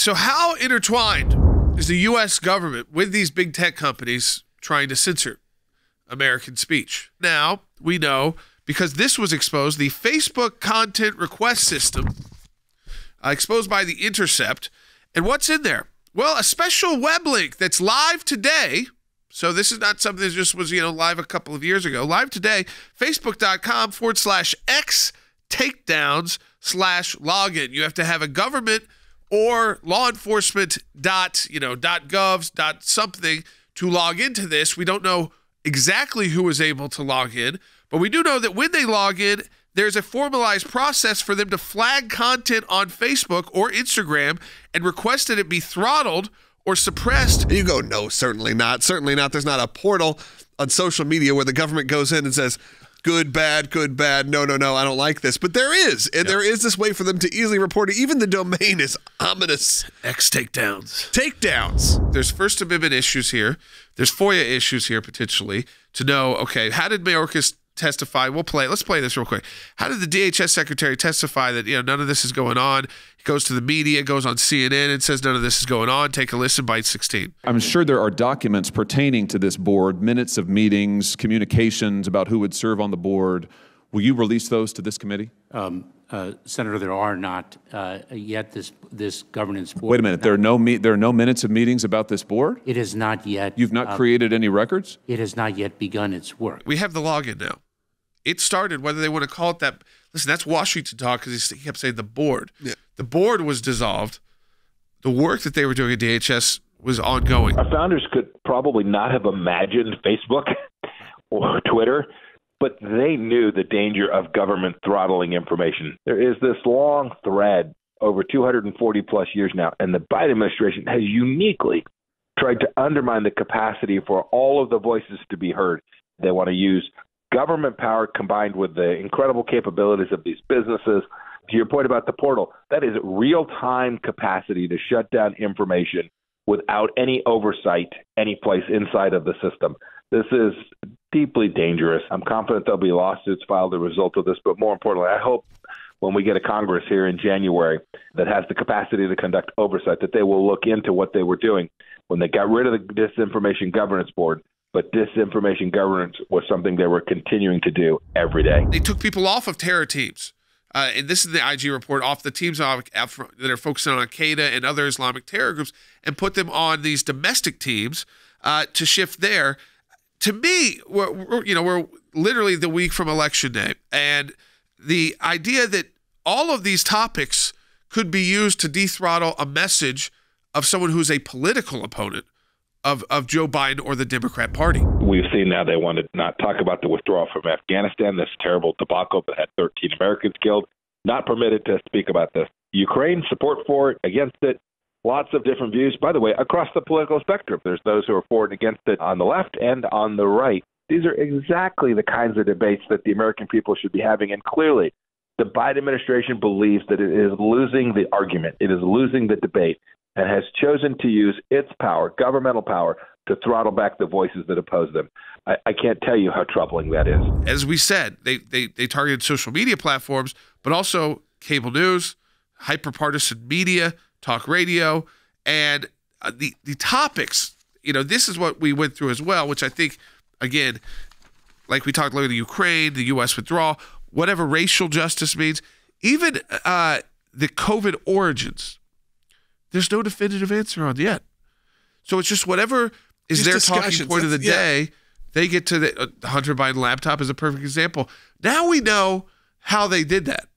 So how intertwined is the U.S. government with these big tech companies trying to censor American speech? Now, we know, because this was exposed, the Facebook content request system exposed by The Intercept. And what's in there? Well, a special web link that's live today. So this is not something that just was, live a couple of years ago. Live today, facebook.com/X takedowns/login. You have to have a government or law enforcement .govs .something to log into this. We don't know exactly who was able to log in, but we do know that when they log in, there's a formalized process for them to flag content on Facebook or Instagram and request that it be throttled or suppressed. You go, no, certainly not. Certainly not. There's not a portal on social media where the government goes in and says, good, bad, no, I don't like this. But there is. And there is this way for them to easily report it. Even the domain is ominous. X takedowns. Takedowns. There's First Amendment issues here. There's FOIA issues here potentially to know, okay, how did Mayorkas testify? Let's play this real quick. How did the DHS secretary testify that none of this is going on? He goes to the media, goes on CNN and says none of this is going on. Take a listen, Bite 16. I'm sure there are documents pertaining to this board, minutes of meetings, communications about who would serve on the board. Will you release those to this committee? Senator, there are not yet this governance board. Wait a minute. There are no minutes of meetings about this board? It is not yet. You've not created any records? It has not yet begun its work. We have the login now. It started, whether they want to call it that. Listen, that's Washington talk because he kept saying the board. Yeah. The board was dissolved. The work that they were doing at DHS was ongoing. Our founders could probably not have imagined Facebook or Twitter, but they knew the danger of government throttling information. There is this long thread over 240 plus years now, and the Biden administration has uniquely tried to undermine the capacity for all of the voices to be heard. They want to use government power combined with the incredible capabilities of these businesses. To your point about the portal, that is real-time capacity to shut down information without any oversight any place inside of the system. This is deeply dangerous. I'm confident there'll be lawsuits filed as a result of this, but more importantly, I hope when we get a Congress here in January that has the capacity to conduct oversight, that they will look into what they were doing when they got rid of the Disinformation Governance Board. But disinformation governance was something they were continuing to do every day. They took people off of terror teams. And this is the IG report, off the teams that are focusing on Al-Qaeda and other Islamic terror groups, and put them on these domestic teams to shift there. To me, we're literally the week from Election Day. And the idea that all of these topics could be used to dethrottle a message of someone who's a political opponent of Joe Biden or the Democrat Party. We've seen now they want to not talk about the withdrawal from Afghanistan, this terrible debacle that had 13 Americans killed. Not permitted to speak about this. Ukraine, support for it, against it, lots of different views. By the way, across the political spectrum, there's those who are for and against it on the left and on the right. These are exactly the kinds of debates that the American people should be having. And clearly, the Biden administration believes that it is losing the argument. It is losing the debate, and has chosen to use its power, governmental power, to throttle back the voices that oppose them. I can't tell you how troubling that is. As we said, they targeted social media platforms, but also cable news, hyperpartisan media, talk radio, and the topics. This is what we went through as well, which I think, again, like we talked about the Ukraine, the U.S. withdrawal, whatever racial justice means, even the COVID origins. There's no definitive answer on yet. So it's just whatever is their talking point of the day, they get to the Hunter Biden laptop is a perfect example. Now we know how they did that.